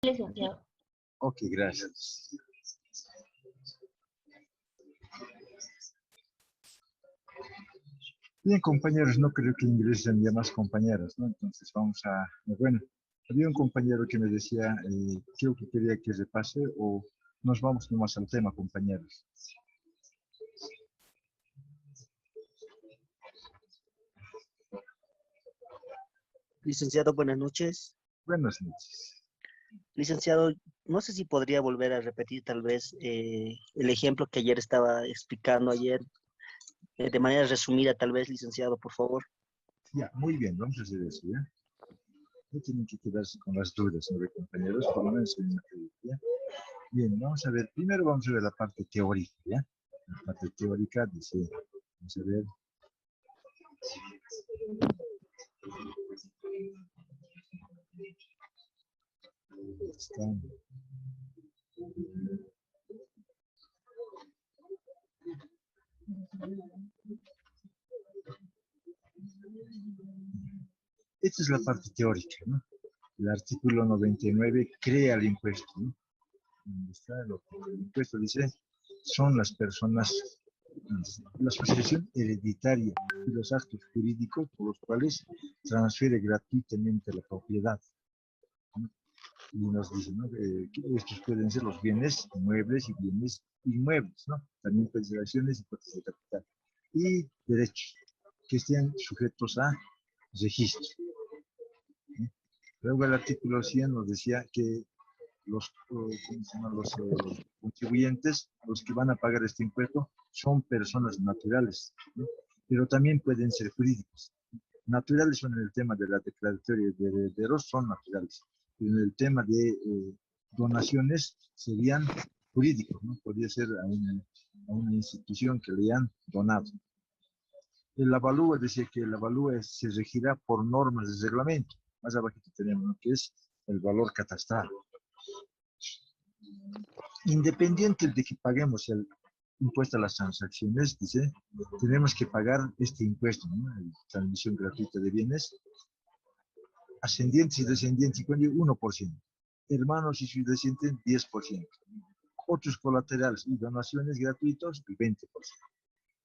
Licenciado. Ok, gracias. Bien, compañeros, no creo que ingresen ya más compañeros, ¿no? Entonces vamos a... Bueno, había un compañero que me decía, creo que quería que repase o nos vamos nomás al tema, compañeros. Licenciado, buenas noches. Buenas noches. Licenciado, no sé si podría volver a repetir tal vez el ejemplo que ayer estaba explicando de manera resumida tal vez, licenciado, por favor. Ya, muy bien, vamos a hacer eso, ¿ya? No tienen que quedarse con las dudas, ¿no, compañeros? Por lo menos en materia, ¿ya? Bien, vamos a ver, primero vamos a ver la parte teórica, ¿ya? La parte teórica dice, vamos a ver. Está. Esta es la parte teórica, ¿no? El artículo 99 crea el impuesto, ¿no? Está el impuesto dice, son las personas, la sucesión hereditaria y los actos jurídicos por los cuales transfiere gratuitamente la propiedad, ¿no? Y nos dice, ¿no? Que estos pueden ser los bienes muebles y bienes inmuebles, ¿no? También pueden ser acciones y cuotas de capital. Y derechos que estén sujetos a registro. Luego el artículo 100 nos decía que los contribuyentes, los que van a pagar este impuesto, son personas naturales, ¿no? Pero también pueden ser jurídicos. Naturales son en el tema de la declaratoria de herederos, son naturales. Pero en el tema de donaciones serían jurídicos, ¿no? Podría ser a una institución que le han donado. El avalúo decía que el avalúo se regirá por normas de reglamento. Más abajo tenemos lo que es el valor catastral. Independiente de que paguemos el impuesto a las transacciones, dice, tenemos que pagar este impuesto, ¿no? La transmisión gratuita de bienes, ascendientes y descendientes, 1%, hermanos y sus descendientes, 10%, otros colaterales y donaciones gratuitos, el 20%.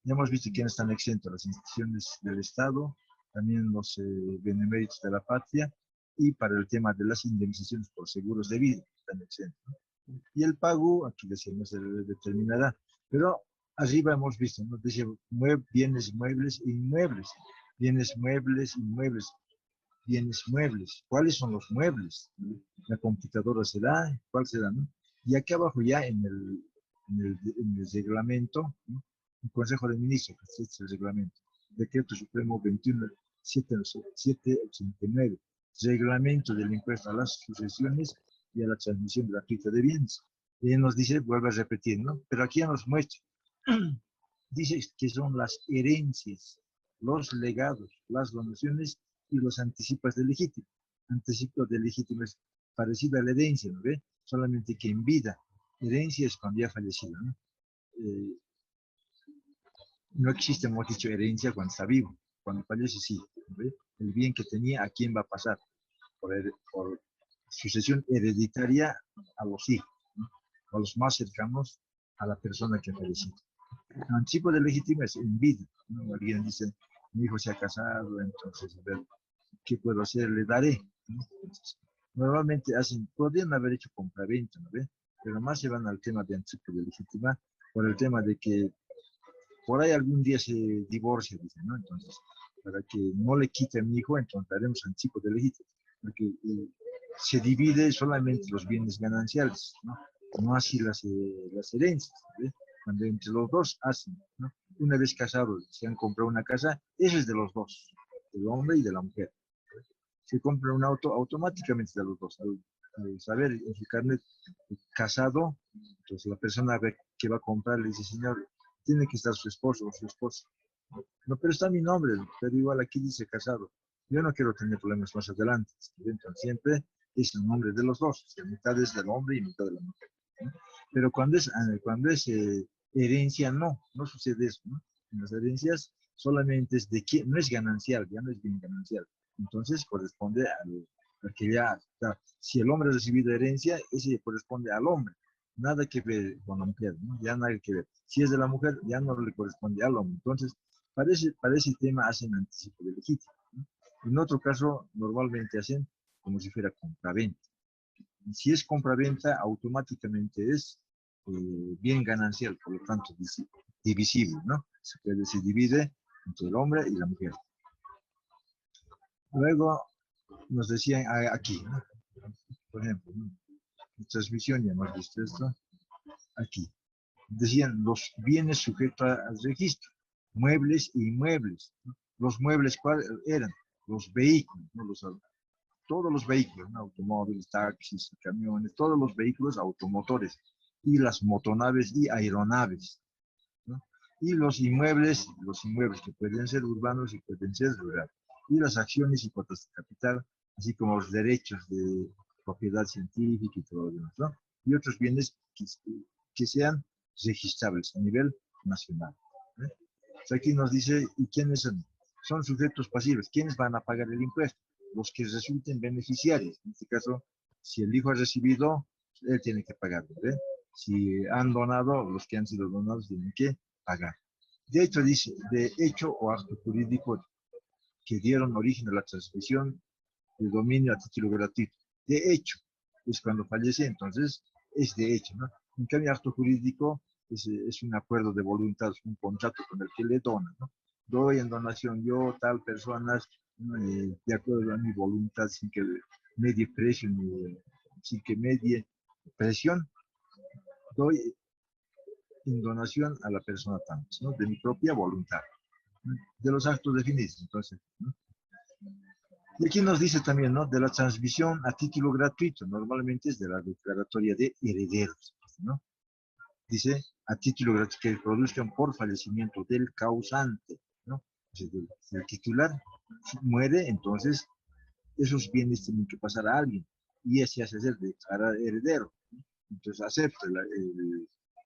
Ya hemos visto quiénes están exentos, las instituciones del Estado, también los beneméritos de la patria, y para el tema de las indemnizaciones por seguros de vida, están exentos, ¿no? Y el pago, aquí decimos, se determinará. Pero arriba hemos visto, ¿no? Dice bienes muebles e inmuebles. Bienes muebles, inmuebles, bienes muebles. ¿Cuáles son los muebles? La computadora será, ¿cuál será, no? Y aquí abajo ya en el reglamento, ¿no? El Consejo de Ministros, que es el reglamento, Decreto Supremo 21789, reglamento del impuesto a las sucesiones y a la transmisión gratuita de bienes. Y nos dice, vuelve a repetir, ¿no? Pero aquí ya nos muestra, dice que son las herencias, los legados, las donaciones y los anticipos de legítimo. Anticipo de legítimo es parecido a la herencia, ¿no ve? Solamente que en vida. Herencia es cuando ya fallecido, ¿no? No existe, hemos dicho, herencia cuando está vivo. Cuando fallece, sí, ¿no ve? El bien que tenía, ¿a quién va a pasar? Por sucesión hereditaria a los hijos, ¿no? A los más cercanos a la persona que ha fallecido. El anticipo de legítimo es en vida, ¿no? Alguien dice, mi hijo se ha casado, entonces, a ver, ¿qué puedo hacer? Le daré, ¿no? Entonces, normalmente podrían haber hecho compraventa, ¿no ve? Pero más se van al tema de anticipo de legítima por el tema de que por ahí algún día se divorcia, dice, ¿no? Entonces, para que no le quite a mi hijo, entonces daremos anticipo de legítimo, porque se divide solamente los bienes gananciales, ¿no? No así las herencias, ¿no? Cuando entre los dos hacen, ¿no? Una vez casados, se han comprado una casa, eso es de los dos, del hombre y de la mujer. Se compra un auto, automáticamente de los dos. Al saber en su carnet casado, entonces la persona que va a comprar le dice, señor, tiene que estar su esposo o su esposa. No, pero está mi nombre, pero igual aquí dice casado. Yo no quiero tener problemas más adelante. Entonces siempre es el nombre de los dos. O sea, mitad es del hombre y mitad de la mujer, ¿no? Pero cuando es herencia, no sucede eso, ¿no? En las herencias solamente es de quién, no es ganancial, ya no es bien ganancial. Entonces corresponde porque ya, si el hombre ha recibido herencia, ese corresponde al hombre, nada que ver con la mujer, ¿no? Ya nada que ver. Si es de la mujer, ya no le corresponde al hombre. Entonces, para ese tema hacen anticipo de legítimo, ¿no? En otro caso, normalmente hacen como si fuera compraventa. Si es compraventa, automáticamente es bien ganancial, por lo tanto, divisible, ¿no? Se divide entre el hombre y la mujer. Luego nos decían aquí, ¿no? Por ejemplo, ¿no? En transmisión ya hemos visto esto, aquí. Decían los bienes sujetos al registro, muebles e inmuebles, ¿no? Los muebles, ¿cuáles eran? Los vehículos, ¿no? Todos los vehículos, ¿no? Automóviles, taxis, camiones, todos los vehículos automotores, y las motonaves y aeronaves, ¿no? Y los inmuebles que pueden ser urbanos y pueden ser rurales, y las acciones y cuotas de capital, así como los derechos de propiedad científica y todo lo demás, ¿no? Y otros bienes que sean registrables a nivel nacional, ¿eh? Entonces aquí nos dice, ¿y quiénes son? Son sujetos pasivos. ¿Quiénes van a pagar el impuesto? Los que resulten beneficiarios. En este caso, si el hijo ha recibido, él tiene que pagar, ¿eh? Si han donado, los que han sido donados tienen que pagar. De hecho, dice, de hecho o acto jurídico que dieron origen a la transmisión de dominio a título gratuito. De hecho, es cuando fallece, entonces es de hecho, ¿no? En cambio, acto jurídico es un acuerdo de voluntad, es un contrato con el que le dona, ¿no? Doy en donación yo, tal personas, de acuerdo a mi voluntad, sin que medie precio, sin que medie presión, doy en donación a la persona tal, ¿no? De mi propia voluntad, ¿no? De los actos definidos, entonces, ¿no? Y aquí nos dice también, ¿no? De la transmisión a título gratuito, normalmente es de la declaratoria de herederos, ¿no? Dice a título gratuito que produzcan por fallecimiento del causante, ¿no? Entonces, el titular muere, entonces esos bienes tienen que pasar a alguien, y ese hace ser declarar heredero, ¿no? Entonces acepta,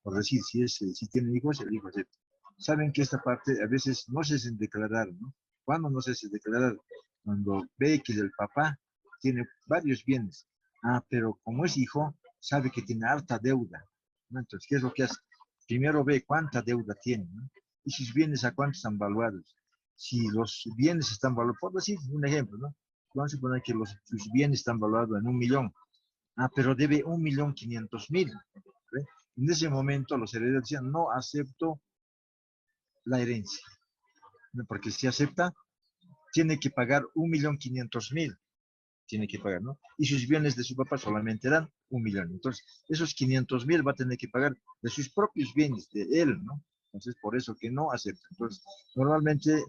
por decir, si tienen hijos, el hijo acepta. Saben que esta parte a veces no se hacen declarar, ¿no? ¿Cuándo no se hace declarar? Cuando ve que el papá tiene varios bienes. Ah, pero como es hijo, sabe que tiene harta deuda, ¿no? Entonces, ¿qué es lo que hace? Primero ve cuánta deuda tiene, ¿no? Y sus bienes a cuánto están valuados. Si los bienes están valuados, por decir un ejemplo, ¿no? Vamos a suponer que sus bienes están valuados en 1.000.000. Ah, pero debe 1.500.000. ¿Ve? En ese momento los herederos decían, no acepto la herencia, ¿no? Porque si acepta, tiene que pagar 1.500.000. Tiene que pagar, ¿no? Y sus bienes de su papá solamente eran 1.000.000. Entonces, esos 500.000 va a tener que pagar de sus propios bienes, de él, ¿no? Entonces, por eso que no acepta. Entonces, normalmente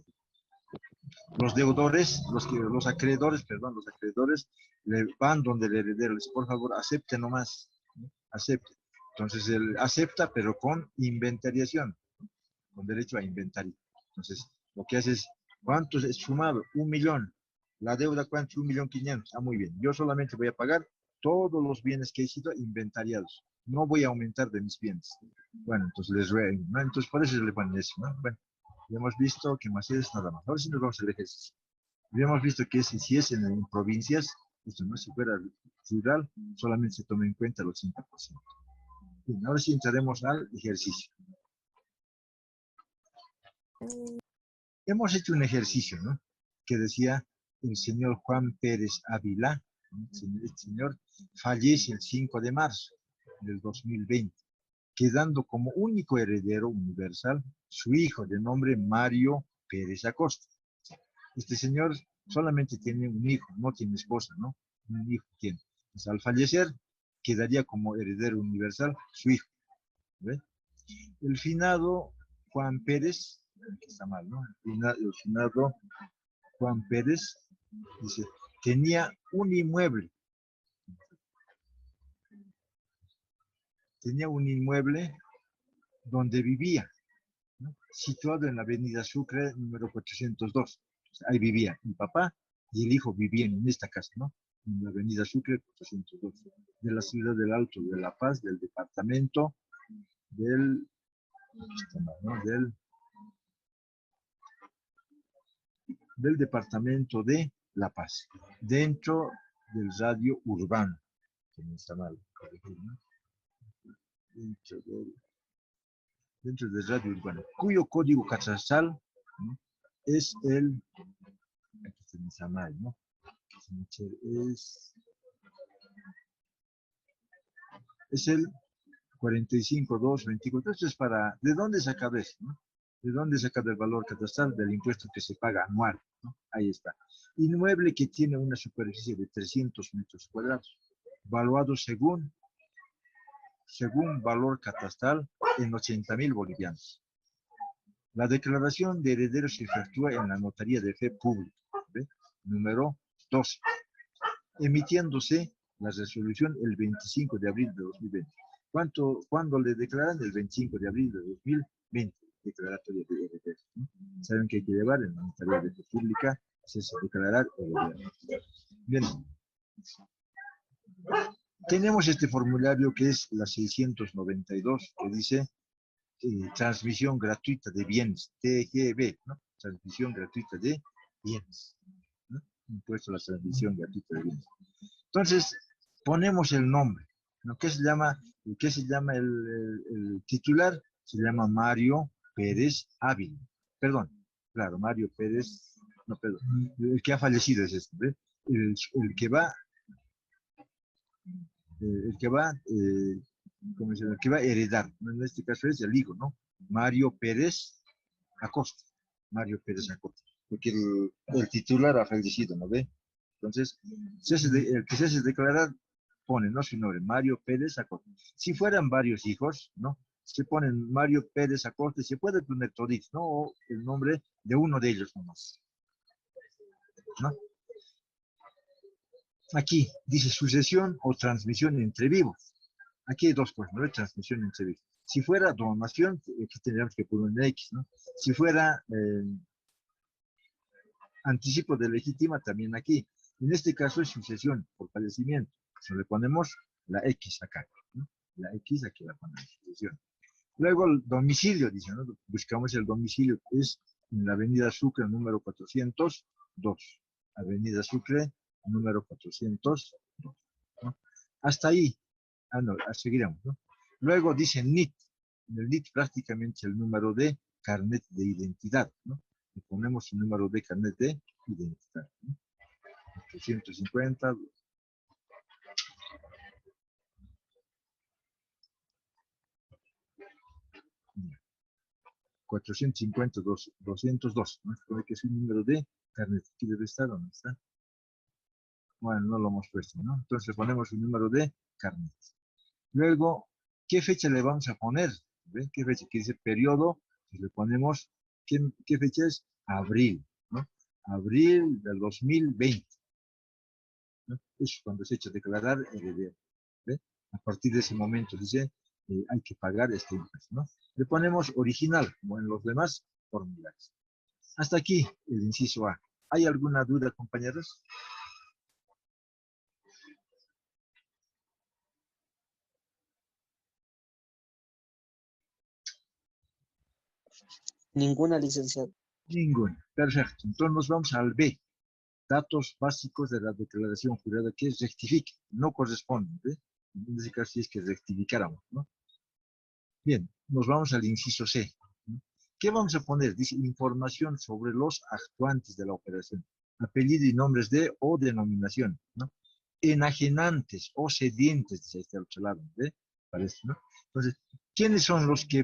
los deudores, los acreedores, perdón, los acreedores le van donde el heredero, les por favor, acepte nomás, ¿no? Acepte. Entonces, él acepta, pero con inventariación, con derecho a inventario. Entonces, lo que hace es, ¿cuánto es sumado? 1.000.000. La deuda, ¿cuánto? 1.500.000. Ah, muy bien. Yo solamente voy a pagar todos los bienes que he sido inventariados. No voy a aumentar de mis bienes. Bueno, entonces les ruego, ¿no? Entonces, por eso le ponen eso, ¿no? Bueno, ya hemos visto que más es nada más. Ahora sí nos vamos al ejercicio. Ya hemos visto que si es en provincias, esto no, si fuera rural, solamente se toma en cuenta el 80%. Bien, ahora sí entraremos al ejercicio. Hemos hecho un ejercicio, ¿no? Que decía el señor Juan Pérez Ávila, ¿no? El señor fallece el 5 de marzo del 2020, quedando como único heredero universal su hijo de nombre Mario Pérez Acosta. Este señor solamente tiene un hijo, no tiene esposa, ¿no? Un hijo tiene. Entonces, al fallecer, quedaría como heredero universal su hijo, ¿ve? El finado Juan Pérez, que está mal, ¿no? El finado Juan Pérez dice, tenía un inmueble donde vivía, ¿no? Situado en la avenida Sucre, número 402. Ahí vivía el papá y el hijo vivían en esta casa, ¿no? En la avenida Sucre 402, de la ciudad del Alto de La Paz, del departamento del, ¿no? del departamento de La Paz, dentro del radio urbano, que no está mal, corregir, ¿no? Dentro del radio urbano, cuyo código catastral, ¿no? Es el, aquí se me está mal, ¿no? Es el 45.224. Esto es para, ¿de dónde sacar eso, no? ¿De dónde sacar el valor catastral del impuesto que se paga anual, ¿no? Ahí está. Inmueble que tiene una superficie de 300 metros cuadrados, valuado según valor catastral en 80.000 bolivianos. La declaración de herederos se efectúa en la notaría de fe pública, ¿ve? Número 12, emitiéndose la resolución el 25 de abril de 2020. ¿Cuándo le declaran? El 25 de abril de 2020, declaratoria de herederos, ¿no? Saben que hay que llevar en la notaría de fe pública, es declarar herederos. Bien. Tenemos este formulario que es la 692, que dice transmisión gratuita de bienes, TGB, ¿no? Transmisión gratuita de bienes, ¿no? Impuesto a la transmisión gratuita de bienes. Entonces, ponemos el nombre, ¿no? ¿Qué se llama el titular? Se llama Mario Pérez Ávila. Perdón, claro, Mario Pérez, no, perdón, el que ha fallecido es este, ¿ve? El que va, ¿cómo se llama? El que va a heredar, ¿no? En este caso es el hijo, ¿no? Mario Pérez Acosta. Mario Pérez Acosta. Porque el titular ha fallecido, ¿no ve? Entonces, el que se hace declarar pone, ¿no? Su nombre, Mario Pérez Acosta. Si fueran varios hijos, ¿no? Se ponen Mario Pérez Acosta y se puede poner todito, ¿no? O el nombre de uno de ellos nomás, ¿no? Aquí dice sucesión o transmisión entre vivos. Aquí hay dos cosas, ¿no? Transmisión entre vivos. Si fuera donación, aquí tendríamos que poner un X, ¿no? Si fuera anticipo de legítima, también aquí. En este caso es sucesión por fallecimiento. Si le ponemos la X acá, ¿no? La X aquí la ponemos, sucesión. Luego el domicilio, dice, ¿no? Buscamos el domicilio, es en la avenida Sucre, número 402. Avenida Sucre, número 402, ¿no? Hasta ahí, no, seguiremos, ¿no? Luego dice NIT. En el NIT prácticamente el número de carnet de identidad, ¿no? Le ponemos el número de carnet de identidad, ¿no? 850. 450, 202, ¿no? Supone que es un número de carnet. Aquí debe estar, ¿dónde está? Bueno, no lo hemos puesto, ¿no? Entonces ponemos el número de carnet. Luego, ¿qué fecha le vamos a poner? ¿Ven? ¿Qué fecha? Que dice periodo, pues le ponemos, ¿qué fecha es? Abril, ¿no? Abril del 2020, ¿no? Es cuando se echa declarar heredero. ¿Ve? A partir de ese momento dice, hay que pagar este impuesto, ¿no? Le ponemos original, como en los demás formularios. Hasta aquí el inciso A. ¿Hay alguna duda, compañeros? Ninguna, licenciado. Ninguna. Perfecto. Entonces nos vamos al B. Datos básicos de la declaración jurada que rectifique, no corresponde, ¿ve? En ese caso sí es que rectificáramos, ¿no? Bien, nos vamos al inciso C, ¿no? ¿Qué vamos a poner? Dice información sobre los actuantes de la operación, apellido y nombres de o denominación, ¿no? Enajenantes o cedientes, dice este otro lado, ¿ve? Parece, ¿no? Entonces, ¿quiénes son los que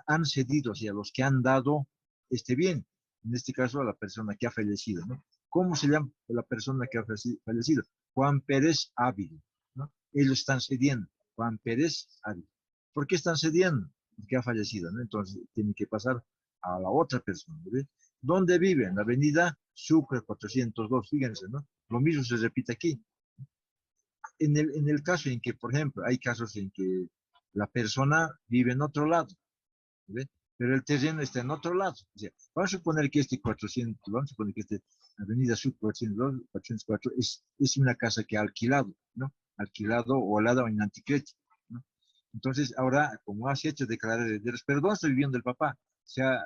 han cedido, o sea, los que han dado este bien? En este caso, a la persona que ha fallecido, ¿no? ¿Cómo se llama la persona que ha fallecido? Juan Pérez Ávila, ¿no? Ellos están cediendo, Juan Pérez Ávila. ¿Por qué están cediendo? Porque ha fallecido, ¿no? Entonces, tiene que pasar a la otra persona, ¿ve? ¿Dónde vive? En la avenida Sucre 402, fíjense, ¿no? Lo mismo se repite aquí. En el caso en que, por ejemplo, hay casos en que la persona vive en otro lado, ¿ve? Pero el terreno está en otro lado. O sea, vamos a suponer que este 400, vamos a suponer que este Avenida Sur 402, 404 es una casa que ha alquilado, ¿no? Alquilado o alada en anticrédito, ¿no? Entonces, ahora, como has hecho declarar herederos, pero ¿dónde está viviendo el papá? A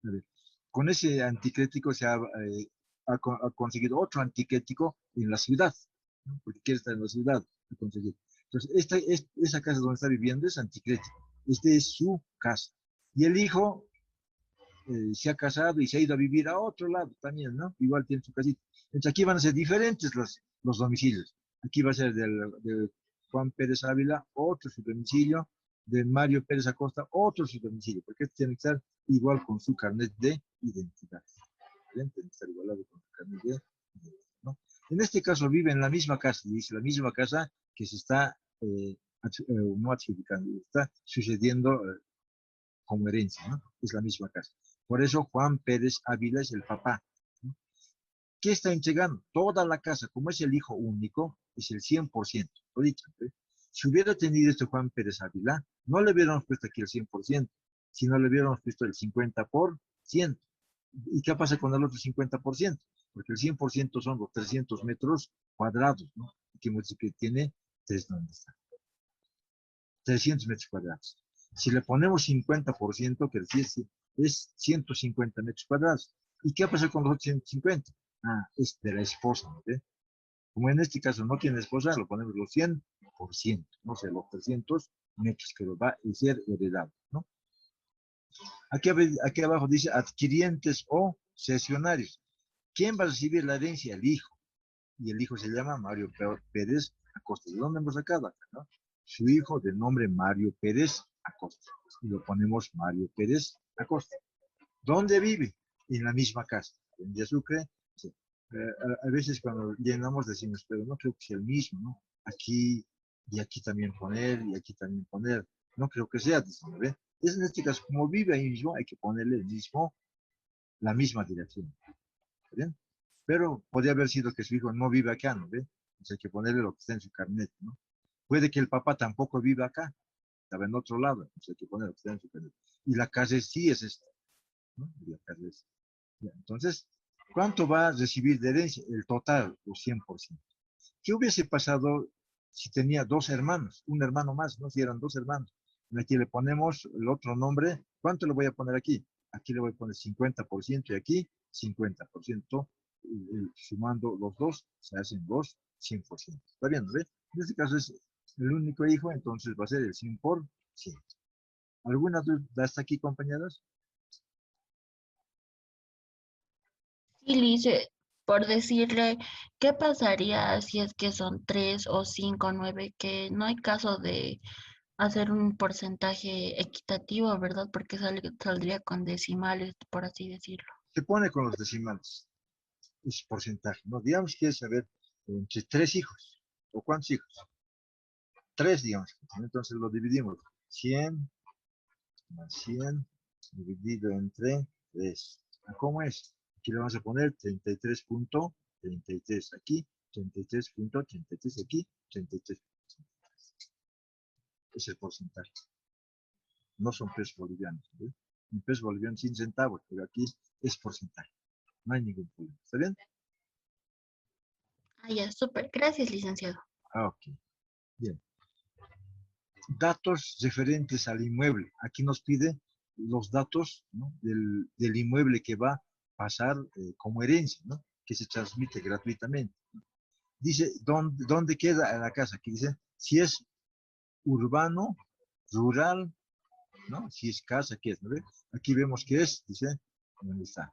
ver, con ese anticrético se ha ha conseguido otro anticrético en la ciudad, ¿no? Porque quiere estar en la ciudad. Ha conseguido. Entonces, esa casa donde está viviendo es anticrético. Esta es su casa. Y el hijo se ha casado y se ha ido a vivir a otro lado también, ¿no? Igual tiene su casita. Entonces aquí van a ser diferentes los domicilios. Aquí va a ser de Juan Pérez Ávila, otro su domicilio, de Mario Pérez Acosta, otro su domicilio, porque este tiene que estar igual con su carnet de identidad. Tiene que estar igualado con su carnet de identidad, ¿no? En este caso vive en la misma casa, dice la misma casa que se está no adjudicando, está sucediendo como herencia, ¿no? Es la misma casa. Por eso Juan Pérez Ávila es el papá, ¿no? ¿Qué está entregando? Toda la casa, como es el hijo único, es el 100%. Lo dicho, ¿eh? Si hubiera tenido este Juan Pérez Ávila, no le hubiéramos puesto aquí el 100%, sino le hubiéramos puesto el 50%. ¿Y qué pasa con el otro 50%? Porque el 100% son los 300 metros cuadrados, ¿no? Que tiene, ¿dónde está? 300 metros cuadrados. Si le ponemos 50%, que es 150 metros cuadrados. ¿Y qué pasa con los otros 150? Ah, es de la esposa, ¿no? Como en este caso no tiene esposa, lo ponemos los 100%, no sé, los 300 metros que lo va a ser heredado, ¿no? Aquí abajo dice adquirientes o cesionarios. ¿Quién va a recibir la herencia? El hijo. Y el hijo se llama Mario Pérez Acosta. ¿De dónde hemos sacado acá, no? Su hijo de nombre Mario Pérez Acosta. Y lo ponemos Mario Pérez Acosta. ¿Dónde vive? En la misma casa. En Yasucre. Sí. A veces cuando llenamos decimos, pero no creo que sea el mismo, ¿no? Aquí y aquí también poner, y aquí también poner. No creo que sea, ¿ve? Es en este caso, como vive ahí mismo, hay que ponerle el mismo, la misma dirección. ¿Bien? Pero podría haber sido que su hijo no vive acá, ¿no ve? Entonces hay que ponerle lo que está en su carnet, ¿no? Puede que el papá tampoco viva acá, estaba en otro lado, entonces hay que poner lo que está en su carnet. Y la casa sí es esta, ¿no? Y la casa es. Ya, entonces, ¿cuánto va a recibir de herencia? El total, o 100%. ¿Qué hubiese pasado si tenía dos hermanos? Un hermano más, ¿no? Si eran dos hermanos. Aquí le ponemos el otro nombre. ¿Cuánto le voy a poner aquí? Aquí le voy a poner 50% y aquí 50%. Sumando los dos, se hacen los 100%. ¿Está bien? ¿Ve? En este caso es el único hijo, entonces va a ser el 100%. ¿Alguna duda hasta aquí, compañeros? Y Lice, por decirle, ¿qué pasaría si es que son 3 o 5, 9? Que no hay caso de hacer un porcentaje equitativo, ¿verdad? Porque saldría con decimales, por así decirlo. Se pone con los decimales. Es porcentaje, ¿no? Digamos que es saber entre tres hijos. ¿O cuántos hijos? Tres, digamos. Entonces lo dividimos. 100 más 100 dividido entre 3. ¿Cómo es? Aquí le vamos a poner 33.33 aquí, 33.33 aquí, 33. Es el porcentaje. No son pesos bolivianos. ¿Sí? Un peso boliviano sin centavos, pero aquí es porcentaje. No hay ningún problema. ¿Está bien? Ah, ya, súper. Gracias, licenciado. Ah, ok. Bien. Datos referentes al inmueble. Aquí nos pide los datos, ¿no? del inmueble que va a pasar como herencia, ¿no? Que se transmite gratuitamente. Dice, ¿dónde queda la casa? Aquí dice, si es urbano, rural, ¿no? Si es casa, ¿qué es? ¿No ve? Aquí vemos que es, dice, ¿dónde está?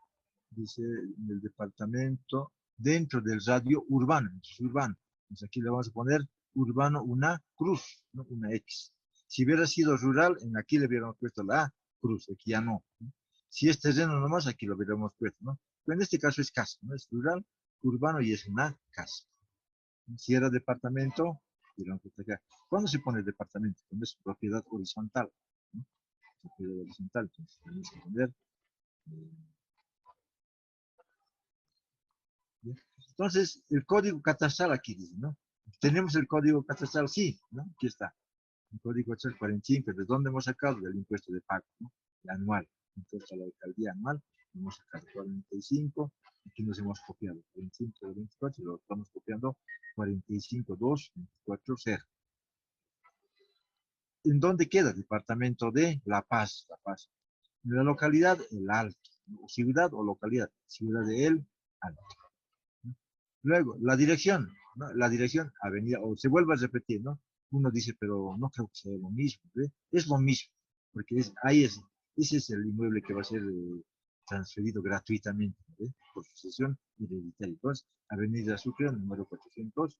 Dice, en el departamento, dentro del radio urbano, es urbano. Entonces aquí le vamos a poner urbano una cruz, ¿no? Una X. Si hubiera sido rural, en aquí le hubiéramos puesto la cruz, aquí ya no. ¿No? Si es terreno nomás, aquí lo hubiéramos puesto, ¿no? Pero en este caso es casa, ¿no? Es rural, urbano y es una casa. Si era departamento, hubiéramos puesto acá. ¿Cuándo se pone departamento? Cuando es propiedad horizontal, ¿no? Propiedad horizontal, entonces tenemos que poner. ¿Bien? Entonces, el código catastral aquí dice, ¿no? ¿Tenemos el código catastral? Sí, ¿no? Aquí está. El código catastral 45, ¿de dónde hemos sacado? Del impuesto de pago, ¿no? El anual. Impuesto a la alcaldía anual, hemos sacado 45, aquí nos hemos copiado 45 de 24, y lo estamos copiando 45, 2, 24, 0. ¿En dónde queda? Departamento de La Paz, La Paz. En la localidad El Alto, ciudad o localidad, ciudad de El Alto. Luego, la dirección, ¿no? La dirección, avenida, o se vuelve a repetir, ¿no? Uno dice, pero no creo que sea lo mismo, ¿ve? Es lo mismo, porque ese es el inmueble que va a ser transferido gratuitamente, ¿ve? Por sucesión hereditaria. Entonces, Avenida Sucre, número 400.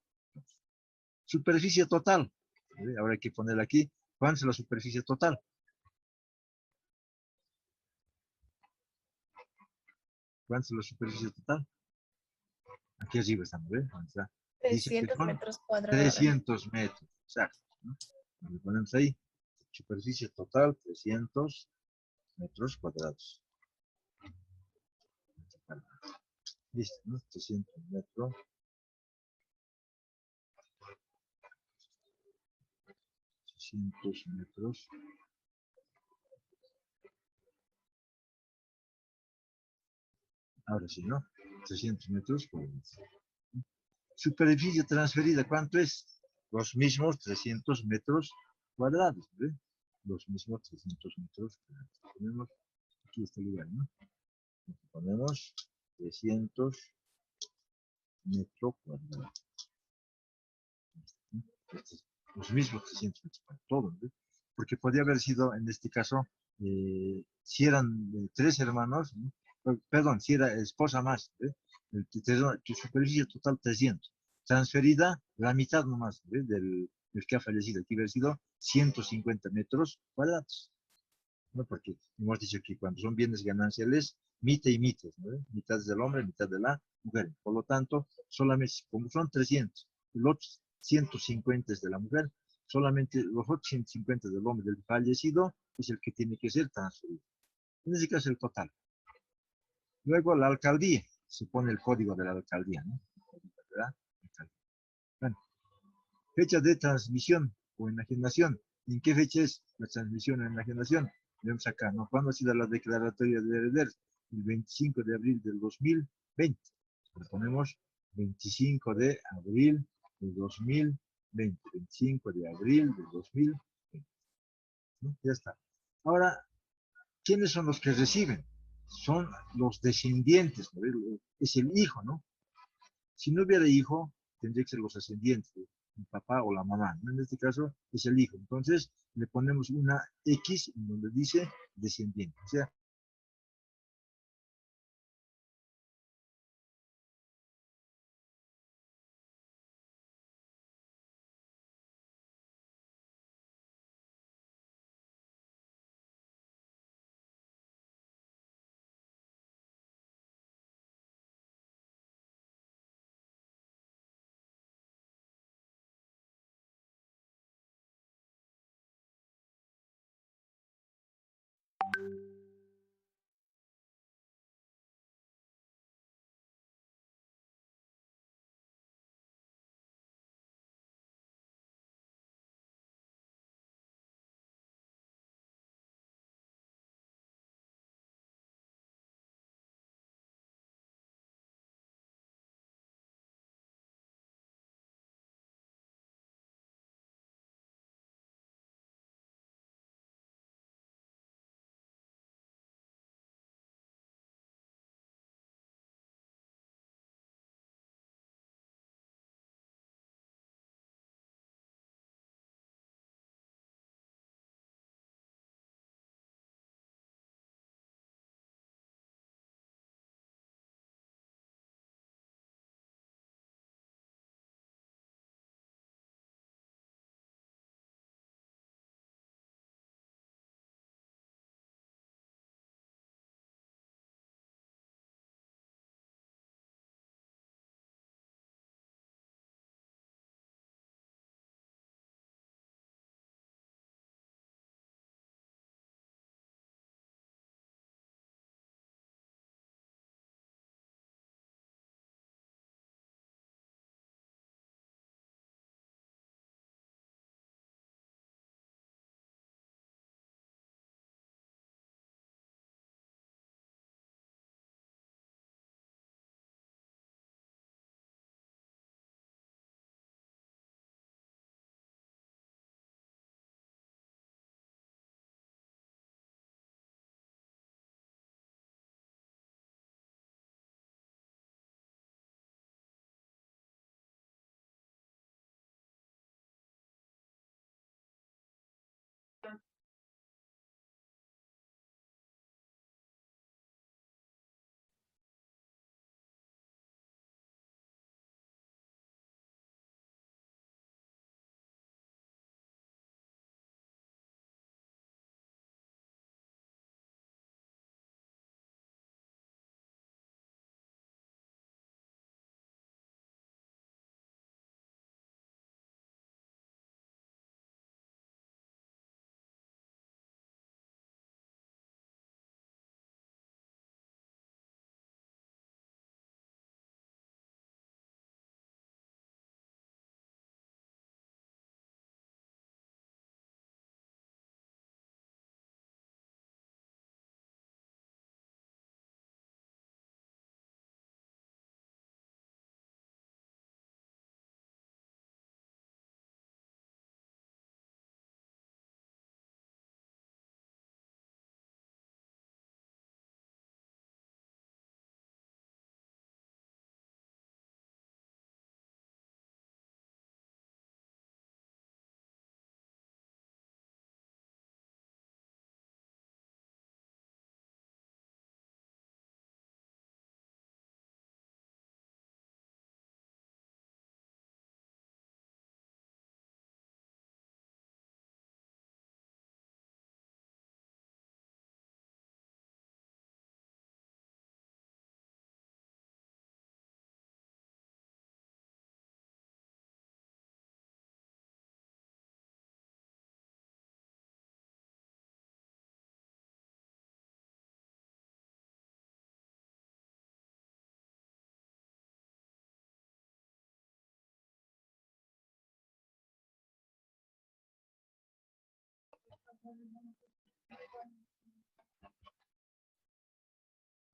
Superficie total, ¿ve? Ahora hay que poner aquí, ¿cuánto es la superficie total? ¿Cuánto es la superficie total? Aquí arriba estamos, ¿ve? Dice que 300 son metros cuadrados. 300 metros, exacto, ¿no? Lo ponemos ahí, superficie total, 300 metros cuadrados. Listo, ¿no? 300 metros. 600 metros. Ahora sí, ¿no? 300 metros cuadrados. Superficie transferida, ¿cuánto es? Los mismos 300 metros cuadrados, ¿ve? Los mismos 300 metros cuadrados. Ponemos aquí este lugar, ¿no? Ponemos 300 metros cuadrados. Los mismos 300 metros cuadrados, todo, ¿ve? Porque podría haber sido, en este caso, si eran tres hermanos, ¿no? Perdón, si era esposa más, ¿ve? Tu superficie total 300. Transferida la mitad nomás, ¿ve? Del que ha fallecido. Aquí hubiera sido 150 metros cuadrados, ¿no? Porque hemos dicho que cuando son bienes gananciales, mitad y mitad, ¿no? Mitad del hombre, mitad de la mujer. Por lo tanto, solamente, como son 300, los 150 es de la mujer, solamente los otros 150 del hombre del fallecido es el que tiene que ser transferido. En ese caso, el total. Luego, la alcaldía. Se pone el código de la alcaldía, ¿no? ¿Verdad? Bueno, fecha de transmisión o enajenación. ¿En qué fecha es la transmisión o enajenación? Vemos acá, ¿no? ¿Cuándo ha sido la declaratoria de herederos? El 25 de abril del 2020. Le ponemos 25 de abril del 2020. 25 de abril del 2020. ¿No? Ya está. Ahora, ¿quiénes son los que reciben? Son los descendientes, ¿no? Es el hijo, ¿no? Si no hubiera hijo, tendría que ser los ascendientes, el papá o la mamá, ¿no? En este caso es el hijo. Entonces le ponemos una X en donde dice descendiente. O sea,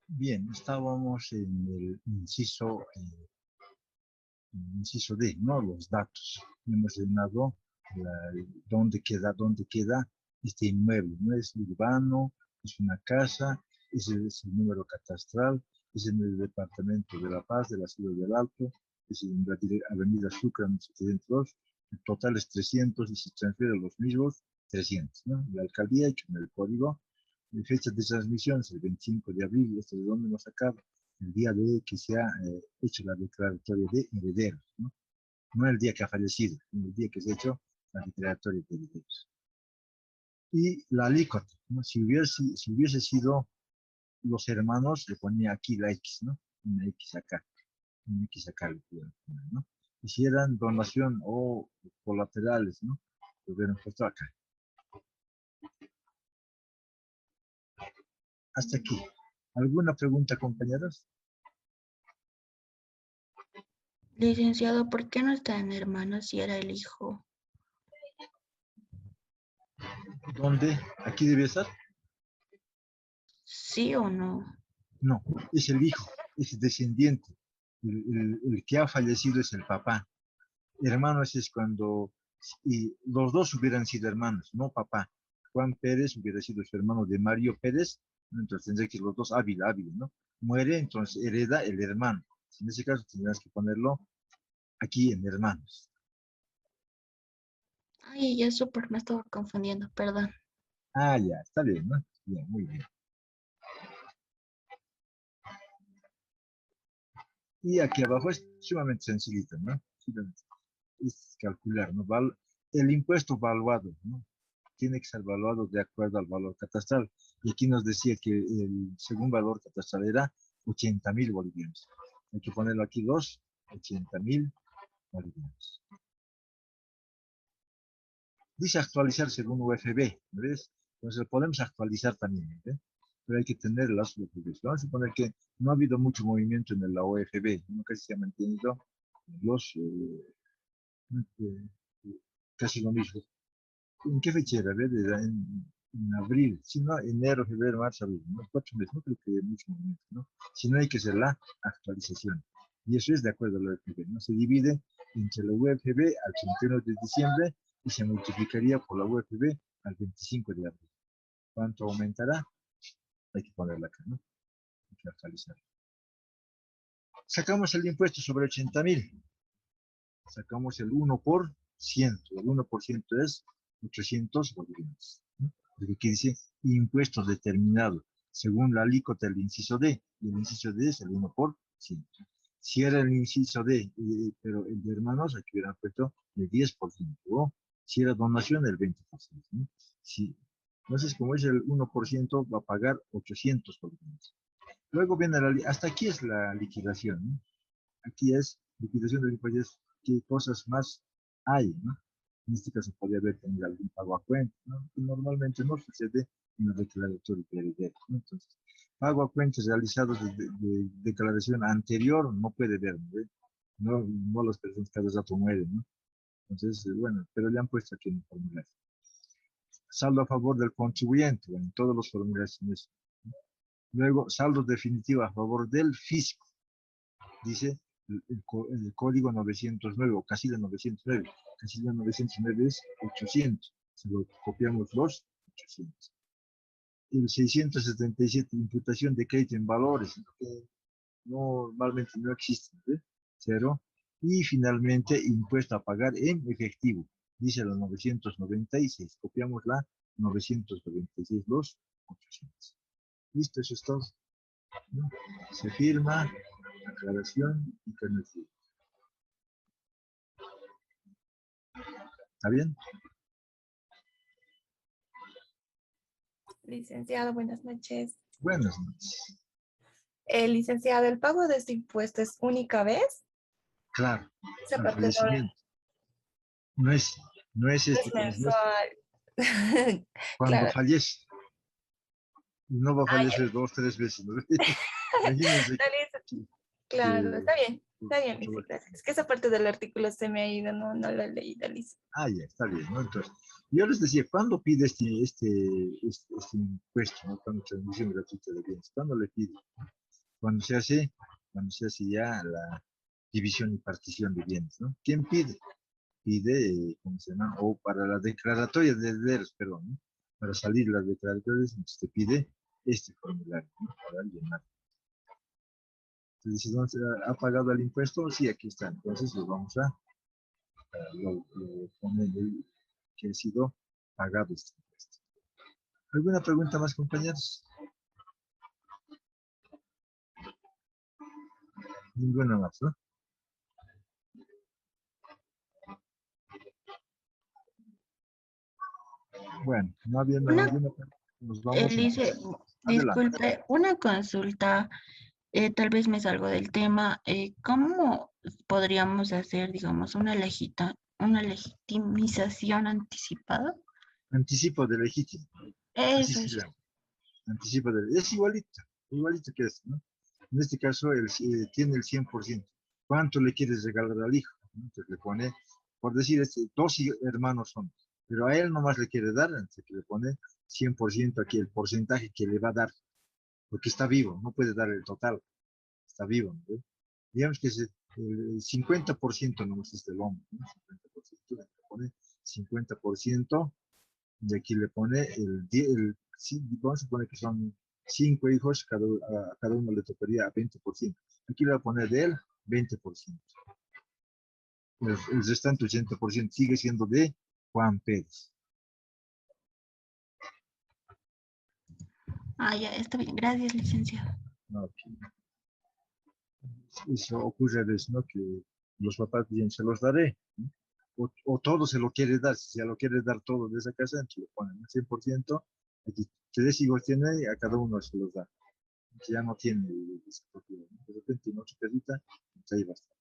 Bien, estábamos en el inciso D, ¿no? Los datos. Hemos llenado dónde queda este inmueble, ¿no? Es urbano, es una casa, ese es el número catastral, es en el departamento de La Paz, de la ciudad del Alto, es en la avenida Sucre, 702, el total es 300 y se transfiere los mismos 300, ¿no? La alcaldía y con el código, de fecha de transmisión es el 25 de abril, esto de dónde hemos sacado, el día de que se ha hecho la declaratoria de herederos, ¿no? No el día que ha fallecido, sino el día que se ha hecho la declaratoria de herederos. Y la alícuota, ¿no? Si hubiese sido los hermanos, le ponía aquí la X, ¿no? Una X acá le ponían, ¿no? Y si eran donación o colaterales, ¿no? Lo hubieran puesto acá. Hasta aquí. ¿Alguna pregunta, compañeros? Licenciado, ¿por qué no está en hermanos si era el hijo? ¿Dónde? ¿Aquí debe estar? ¿Sí o no? No, es el hijo, es descendiente. El que ha fallecido es el papá. Hermanos es cuando y los dos hubieran sido hermanos, no papá. Juan Pérez hubiera sido su hermano de Mario Pérez, ¿no? Entonces tendría que ser los dos Ávila, ¿no? Muere, entonces hereda el hermano. En ese caso tendrás que ponerlo aquí en hermanos. Ay, ya súper, me estaba confundiendo, perdón. Ah, ya, está bien, ¿no? Bien, muy bien. Y aquí abajo es sumamente sencillito, ¿no? Es calcular, ¿no? El impuesto valuado, ¿no? Tiene que ser valuado de acuerdo al valor catastral. Y aquí nos decía que el segundo valor catastral era 80.000 bolivianos. Hay que ponerlo aquí 80.000 bolivianos. Dice actualizar según UFB, ¿no ves? Entonces lo podemos actualizar también, ¿eh? Pero hay que tener las UFB. Vamos a suponer que no ha habido mucho movimiento en la UFB, ¿no? Casi se ha mantenido los, casi lo mismo. ¿En qué fecha era? A ver, era en abril, si no, enero, febrero, marzo, abril, ¿no? 4 meses, no creo que haya mucho movimiento, ¿no? Si no, hay que hacer la actualización. Y eso es de acuerdo a la UFB, ¿no? Se divide entre la UFB al 31 de diciembre y se multiplicaría por la UFB al 25 de abril. ¿Cuánto aumentará? Hay que ponerla acá, ¿no? Hay que actualizar. Sacamos el impuesto sobre 80.000. Sacamos el 1%. El 1% es 800 bolivianos, ¿no? Porque aquí dice impuesto determinado según la alícuota del inciso D. Y el inciso D es el 1%. Si era el inciso D, pero el de hermanos, aquí hubieran puesto el 10%. O si era donación, el 20%. ¿No? Si, entonces, como es el 1%, va a pagar 800 bolivianos. Luego viene hasta aquí es la liquidación, ¿no? Aquí es liquidación de impuestos, qué cosas más hay, ¿no? En este caso podría haber tenido algún pago a cuenta, ¿no? Que normalmente no sucede en la declaratoria de herederos, ¿no? Entonces, pago a cuentas realizados de declaración anterior no puede ver, ¿no? No las personas cada rato mueren, ¿no? Entonces, bueno, pero le han puesto aquí en el formulario. Saldo a favor del contribuyente, bueno, en todos los formularios en eso, ¿no? Luego, saldo definitivo a favor del fisco. Dice el código 909 o casilla 909. Casilla 909 es 800. Se lo copiamos los 800. El 677, imputación de crédito en valores, que normalmente no existe, ¿eh? Cero. Y finalmente, impuesto a pagar en efectivo. Dice la 996. Copiamos la 996, los 800. Listo, eso es todo, ¿no? Se firma, aclaración y carnet. ¿Está bien? Licenciado, buenas noches. Buenas noches. Licenciado, ¿el pago de este impuesto es única vez? Claro, Se al parte fallecimiento. No es es mensual. cuando Claro. fallece. Y no va a Ah, ya. fallecer 2, 3 veces, ¿no? Imagínense No, listo. que Claro, está bien. Está bien, Lice, gracias. Es que esa parte del artículo se me ha ido, no la he leído, Lice. Ah, ya, está bien, ¿no? Entonces, yo les decía, ¿cuándo pide este impuesto, ¿no? Cuando transmisión gratuita de bienes, ¿cuándo le pide? Cuando se hace, cuando se hace ya la división y partición de bienes, ¿no? ¿Quién pide? Pide, ¿cómo se llama? O para la declaratoria de herederos, perdón, ¿no? Para salir las declaratorias, entonces te pide este formulario, ¿no? Para llenar. Entonces, dice, ¿dónde ha pagado el impuesto? Sí, aquí está. Entonces, lo vamos a lo poner ahí, que ha sido pagado este impuesto. ¿Alguna pregunta más, compañeros? Ninguna más, ¿no? Bueno, no habiendo Una, ninguna pregunta, nos vamos Lice, entonces. Adelante. disculpe, una consulta, tal vez me salgo del tema. ¿Cómo podríamos hacer, digamos, una legitimización anticipada? Anticipo de legítimo. Así Eso se es. llama. Anticipo de es igualito que es, ¿no? En este caso, él tiene el 100%. ¿Cuánto le quieres regalar al hijo? Entonces le pone, por decir, dos hermanos son, pero a él nomás le quiere dar, entonces le pone 100% aquí, el porcentaje que le va a dar, porque está vivo, no puede dar el total, está vivo, ¿no? Digamos que el 50% nomás es del hombre, ¿no? 50%, le pone 50%, y aquí le pone vamos a suponer que son 5 hijos, a cada uno le tocaría 20%. Aquí le va a poner de él 20%. El restante 80% sigue siendo de Juan Pérez. Ah, ya, está bien. Gracias, licenciado. Okay. Eso ocurre a veces, ¿no? Que los papás dicen, se los daré, ¿no? O todo se lo quiere dar, si se lo quiere dar todo de esa casa, entonces le ponen el 100%, aquí 3 hijos tiene, a cada uno se los da. Que ya no tiene esa propiedad, ¿no? De repente tiene 8 casitas, pues ahí va a estar.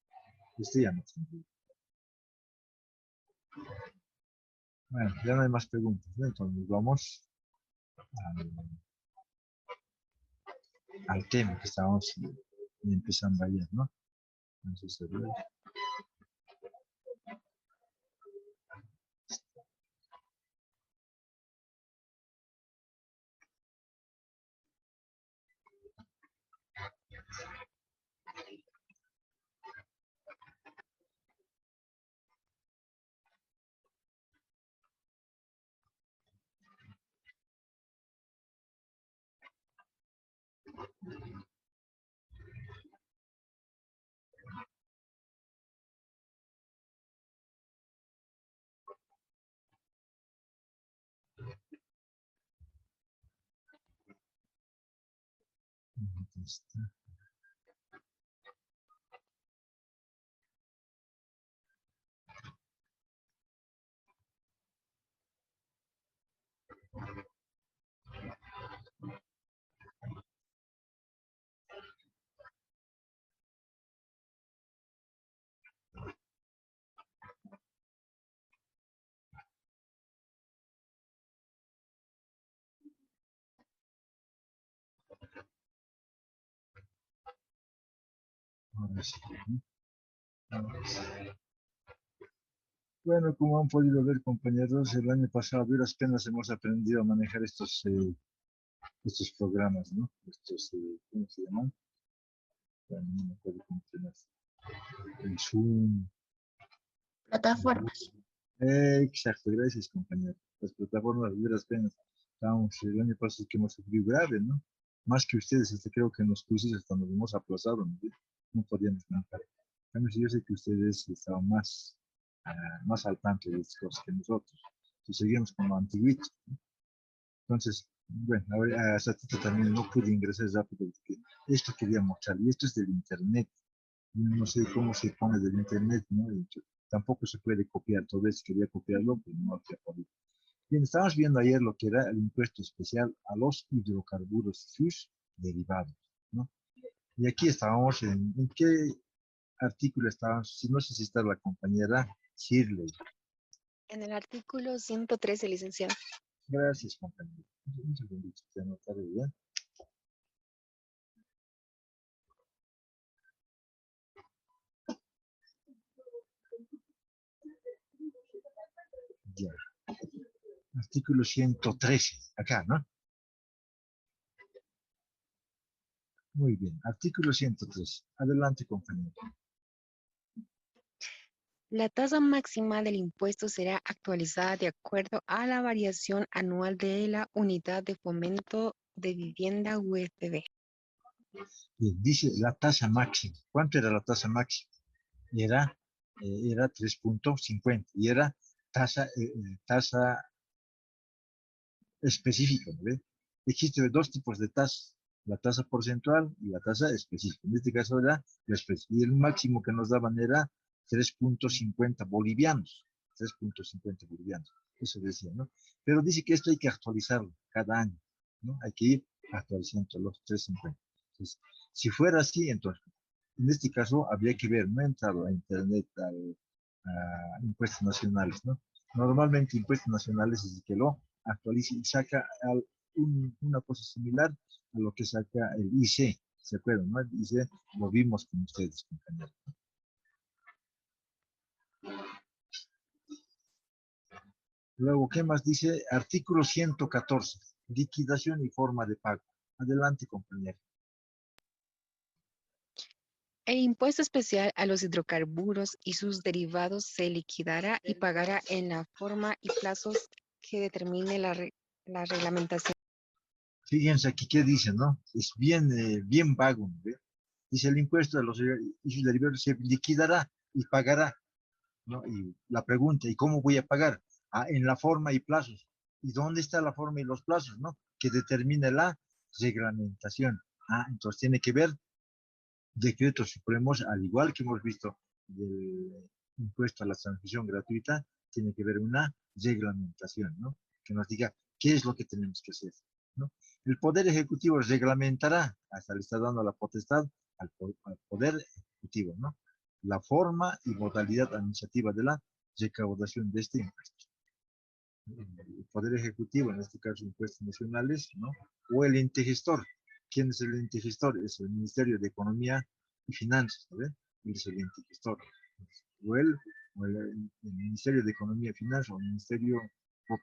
Este ya no tiene. Bueno, ya no hay más preguntas, ¿no? Entonces vamos al tema que estábamos empezando ayer, ¿no? Entonces, a ver. Aquí está. Ahora sí, ¿no? Ahora sí. Bueno, como han podido ver, compañeros, el año pasado a duras penas hemos aprendido a manejar estos programas, ¿no? ¿Cómo se llaman? Bueno, no me acuerdo cómo se llama. El Zoom. Plataformas. Exacto, gracias, compañero. Las plataformas de duras penas. Estábamos el año pasado que hemos sufrido grave, ¿no? Más que ustedes, creo que en los cursos hasta nos hemos aplazado, ¿no? No podíamos manejar. En cambio, yo sé que ustedes estaban más al tanto de estas cosas que nosotros. Entonces, seguimos con lo antiguito, ¿no? Entonces, bueno, ahora a Satito también no pude ingresar rápido porque esto quería mostrar, y esto es del internet. Yo no sé cómo se pone del internet, ¿no? Y tampoco se puede copiar, todo eso quería copiarlo, pero no había podido. Bien, estábamos viendo ayer lo que era el impuesto especial a los hidrocarburos y sus derivados, ¿no? Y aquí estábamos ¿en qué artículo estábamos? No sé si está la compañera Shirley. En el artículo 113, licenciado. Gracias, compañero. Un segundito, que anotaré bien. Artículo 113, acá, ¿no? Muy bien, artículo 113. Adelante, compañero. La tasa máxima del impuesto será actualizada de acuerdo a la variación anual de la Unidad de Fomento de Vivienda UFB. Bien, dice la tasa máxima. ¿Cuánto era la tasa máxima? Era 3.50 y era tasa específica, ¿no ve? Existen dos tipos de tasas, la tasa porcentual y la tasa específica. En este caso era la específica. Y el máximo que nos daban era 3.50 bolivianos. 3.50 bolivianos. Eso decía, ¿no? Pero dice que esto hay que actualizarlo cada año, ¿no? Hay que ir actualizando los 3.50. Entonces, si fuera así, entonces, en este caso habría que ver, no he entrado a internet, a impuestos nacionales, ¿no? Normalmente impuestos nacionales es el que lo actualiza y saca una cosa similar a lo que saca el IC, ¿se acuerdan? ¿No? El IC lo vimos con ustedes, compañeros. Luego, ¿qué más dice? Artículo 114, liquidación y forma de pago. Adelante, compañero. El impuesto especial a los hidrocarburos y sus derivados se liquidará y pagará en la forma y plazos que determine la reglamentación. Fíjense aquí qué dice, ¿no? Es bien vago, ¿no? Dice el impuesto a los y sus derivados se liquidará y pagará, ¿no? Y la pregunta, ¿y cómo voy a pagar? Ah, en la forma y plazos. ¿Y dónde está la forma y los plazos, no? Que determine la reglamentación. Ah, entonces tiene que ver decretos supremos, al igual que hemos visto del impuesto a la transmisión gratuita, tiene que ver una reglamentación, ¿no? Que nos diga qué es lo que tenemos que hacer, ¿no? El Poder Ejecutivo reglamentará, hasta le está dando la potestad al Poder Ejecutivo, ¿no? La forma y modalidad administrativa de la recaudación de este impuesto. El Poder Ejecutivo, en este caso impuestos nacionales, ¿no? O el ente gestor. ¿Quién es el ente gestor? Es el Ministerio de Economía y Finanzas, ¿no? Él es el ente gestor. O el Ministerio de Economía y Finanzas, o el Ministerio,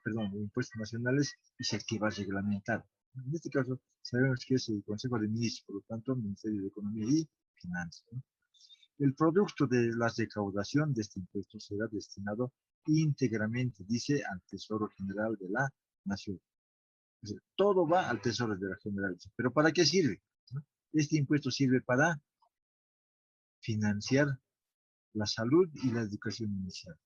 perdón, de Impuestos Nacionales, es el que va a reglamentar. En este caso, sabemos que es el Consejo de Ministros, por lo tanto, el Ministerio de Economía y Finanzas, ¿no? El producto de la recaudación de este impuesto será destinado íntegramente, dice, al Tesoro General de la Nación. O sea, todo va al Tesoro de la General. ¿Pero para qué sirve? ¿No? Este impuesto sirve para financiar la salud y la educación inicial,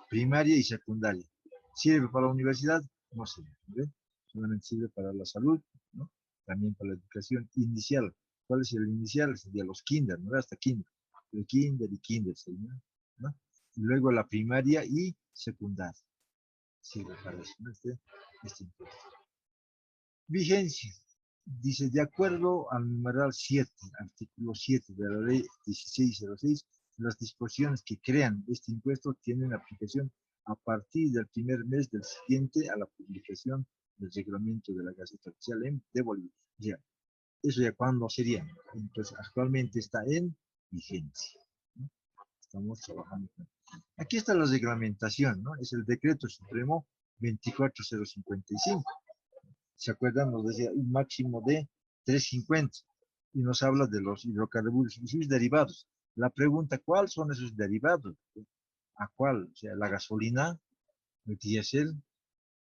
primaria y secundaria. ¿Sirve para la universidad? No sirve, ¿ve? Solamente sirve para la salud, ¿no? También para la educación inicial. ¿Cuál es el inicial? Sería los kinder, ¿no? Hasta kinder. El kinder y kinder, ¿no? Y luego la primaria y secundaria. Sirve para eso, ¿no? Este impuesto. Vigencia. Dice, de acuerdo al numeral 7, artículo 7 de la ley 1606, las disposiciones que crean este impuesto tienen aplicación a partir del primer mes del siguiente a la publicación del reglamento de la Gaceta Oficial de Bolivia. Ya, eso ya cuándo sería. Entonces, actualmente está en vigencia, ¿no? Estamos trabajando. Aquí está la reglamentación, ¿no? Es el decreto supremo 24055. ¿Se acuerdan? Nos decía un máximo de 350 y nos habla de los hidrocarburos y sus derivados. La pregunta, ¿cuáles son esos derivados? ¿A cuál? O sea, la gasolina, el diésel,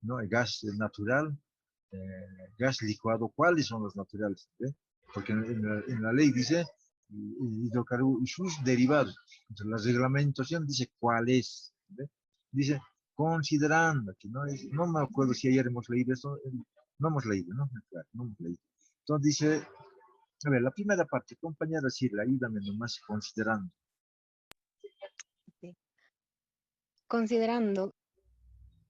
¿no? El gas natural, gas licuado, ¿cuáles son los naturales? Porque en la ley dice hidrocarburos y sus derivados. Entonces, la reglamentación dice cuál es. ¿Ve? Dice, considerando que no me acuerdo si ayer hemos leído esto, no hemos leído, ¿no? Claro, no hemos leído. Entonces dice, a ver, la primera parte, compañera Sirla, ayúdame nomás considerando. Sí. Considerando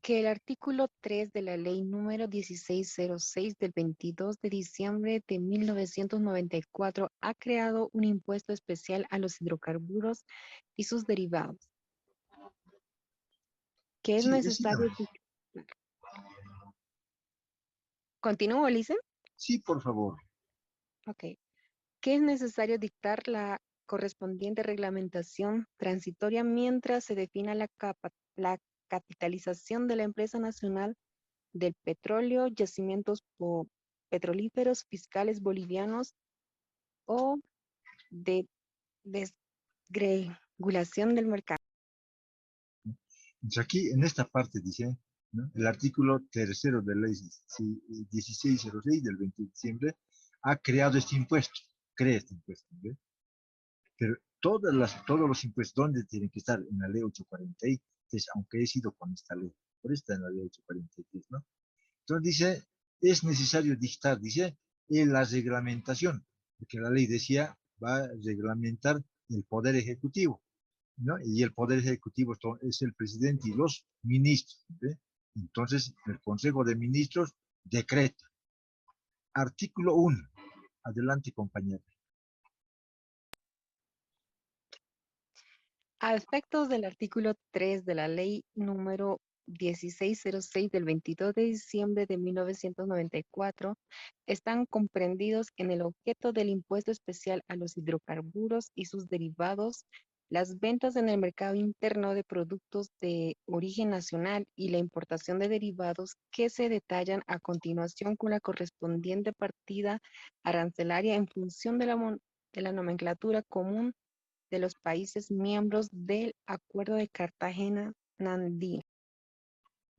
que el artículo 3 de la ley número 1606 del 22 de diciembre de 1994 ha creado un impuesto especial a los hidrocarburos y sus derivados, que es Sí, decídame. necesario. ¿Continúo, Lisa? Sí, por favor. Ok. Que es necesario dictar la correspondiente reglamentación transitoria mientras se defina la capitalización de la empresa nacional del petróleo, yacimientos petrolíferos fiscales bolivianos o de desregulación del mercado. Entonces aquí, en esta parte dice, ¿no? El artículo tercero de la ley 1606 del 20 de diciembre ha creado este impuesto, crea este impuesto, ¿ve? Pero todos los impuestos, ¿dónde tienen que estar? En la ley 843, aunque he sido con esta ley, por esta en la ley 843, ¿no? Entonces dice, es necesario dictar, dice, en la reglamentación, porque la ley decía, va a reglamentar el Poder Ejecutivo, ¿no? Y el Poder Ejecutivo es el presidente y los ministros, ¿ve? Entonces, el Consejo de Ministros decreta. Artículo 1. Adelante, compañero. A efectos del artículo 3 de la ley número 1606 del 22 de diciembre de 1994, están comprendidos en el objeto del impuesto especial a los hidrocarburos y sus derivados, las ventas en el mercado interno de productos de origen nacional y la importación de derivados que se detallan a continuación con la correspondiente partida arancelaria en función de la nomenclatura común de los países miembros del Acuerdo de Cartagena-Nandina.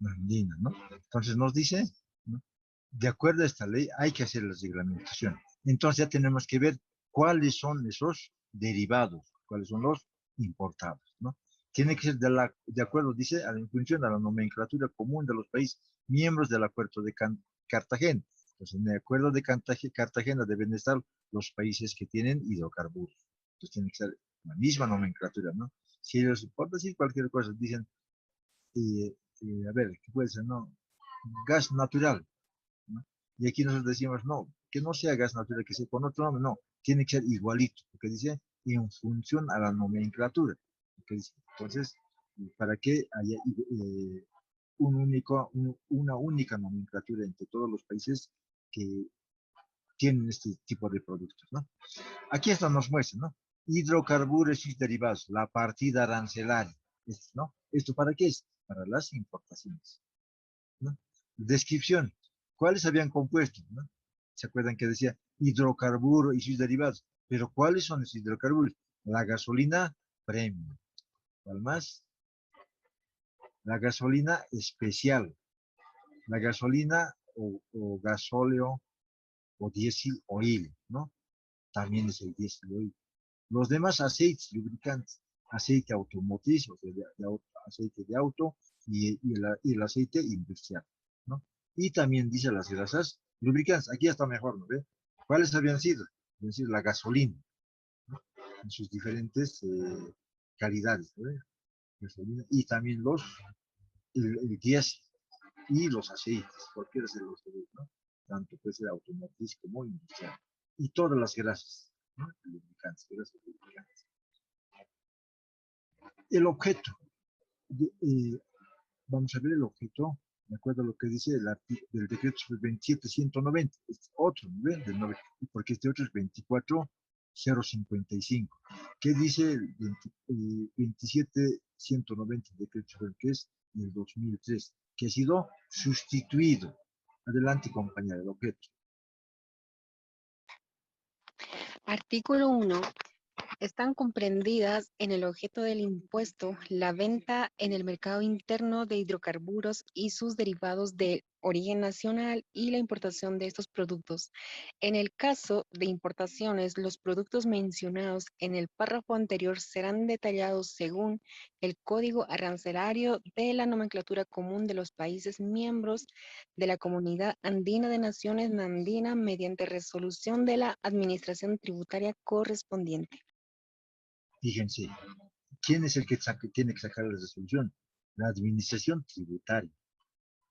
Andina, ¿no? Entonces nos dice, ¿no? De acuerdo a esta ley hay que hacer la reglamentación. Entonces ya tenemos que ver cuáles son esos derivados, cuáles son los importados, ¿no? Tiene que ser de acuerdo, dice, en función a la nomenclatura común de los países miembros del Acuerdo de Cartagena. Entonces, en el Acuerdo de Cartagena deben estar los países que tienen hidrocarburos. Entonces tiene que ser la misma nomenclatura, ¿no? Si ellos, por decir cualquier cosa, dicen, a ver, ¿qué puede ser? No, gas natural, ¿no? Y aquí nosotros decimos, no, que no sea gas natural, que sea con otro nombre, no, tiene que ser igualito, porque dice, en función a la nomenclatura. Dice, entonces, para que haya una única nomenclatura entre todos los países que tienen este tipo de productos, ¿no? Aquí esto nos muestra, ¿no? Hidrocarburos y derivados, la partida arancelaria, ¿no? ¿Esto para qué es? Para las importaciones, ¿no? Descripción, ¿cuáles habían compuesto, ¿no? ¿Se acuerdan que decía hidrocarburo y sus derivados? Pero ¿cuáles son esos hidrocarburos? La gasolina premium, ¿cuál más? La gasolina especial, la gasolina o gasóleo o diésel oil, ¿no? También es el diésel oil. Los demás aceites lubricantes, aceite automotriz, o sea, aceite de auto y el aceite industrial, ¿no? Y también dice las grasas lubricantes. Aquí está mejor, ¿no ve? ¿Cuáles habían sido? Es decir, la gasolina, ¿no? En sus diferentes calidades, ¿no ve? Gasolina, y también el diésel y los aceites, cualquiera de los dos, ¿no? Tanto puede ser automotriz como industrial. Y todas las grasas, ¿no? Lubricantes, grasas lubricantes. El objeto, vamos a ver el objeto, de acuerdo a lo que dice del decreto 27190, este otro nivel del 9, porque este otro es 24055. ¿Qué dice el 27190 decreto, que es del 2003, que ha sido sustituido? Adelante, compañera, el objeto. Artículo 1. Están comprendidas en el objeto del impuesto la venta en el mercado interno de hidrocarburos y sus derivados de origen nacional y la importación de estos productos. En el caso de importaciones, los productos mencionados en el párrafo anterior serán detallados según el Código Arancelario de la Nomenclatura Común de los países miembros de la Comunidad Andina de Naciones Andina mediante resolución de la Administración Tributaria correspondiente. Fíjense, ¿quién es el que tiene que sacar la resolución? La administración tributaria,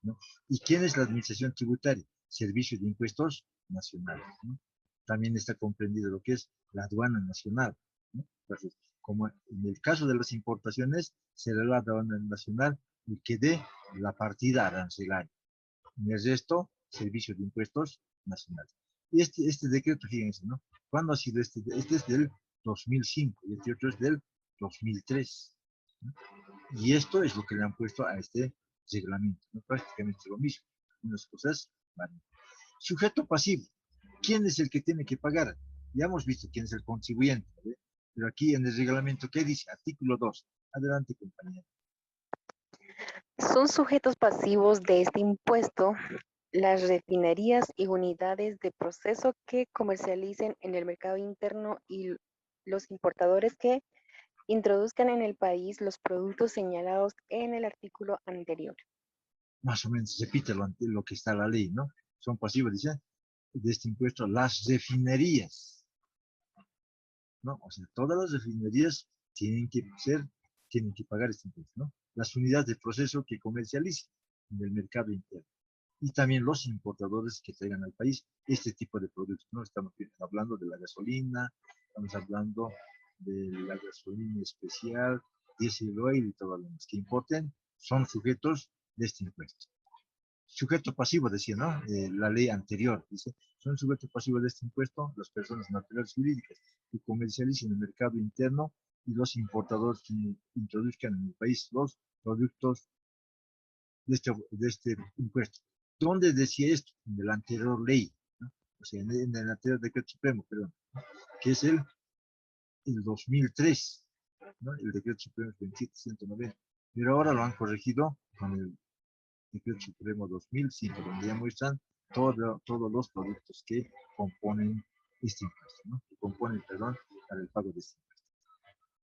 ¿no? ¿Y quién es la administración tributaria? Servicio de Impuestos Nacionales, ¿no? También está comprendido lo que es la aduana nacional, ¿no? Entonces, como en el caso de las importaciones, será la aduana nacional el que dé la partida arancelaria. En el resto, Servicio de Impuestos Nacionales. Y este decreto, fíjense, ¿no? ¿Cuándo ha sido este? Este es del 2005 y este otro es del 2003, ¿no? Y esto es lo que le han puesto a este reglamento, ¿no? Prácticamente lo mismo. unas cosas varían. Sujeto pasivo. ¿Quién es el que tiene que pagar? Ya hemos visto quién es el contribuyente, ¿ve? Pero aquí en el reglamento, ¿qué dice? Artículo 2. Adelante, compañero. Son sujetos pasivos de este impuesto las refinerías y unidades de proceso que comercialicen en el mercado interno y los importadores que introduzcan en el país los productos señalados en el artículo anterior. Más o menos, repite lo que está en la ley, ¿no? Son pasivos, dice, de este impuesto las refinerías, ¿no? O sea, todas las refinerías tienen que pagar este impuesto, ¿no? Las unidades de proceso que comercialicen en el mercado interno. Y también los importadores que traigan al país este tipo de productos, ¿no? Estamos hablando de la gasolina, estamos hablando de la gasolina especial, diesel oil y todo lo demás que importen, son sujetos de este impuesto. Sujeto pasivo, decía, ¿no? La ley anterior, dice, son sujetos pasivos de este impuesto las personas naturales jurídicas que comercialicen en el mercado interno y los importadores que introduzcan en el país los productos de este impuesto. ¿Dónde decía esto? En la anterior ley, ¿no? O sea, en el anterior decreto supremo, perdón, que es el 2003, ¿no? El decreto supremo 27190. Pero ahora lo han corregido con el decreto supremo 2005, donde ya muestran todos los productos que componen este impuesto, ¿no? Que componen, perdón, para el pago de este impuesto.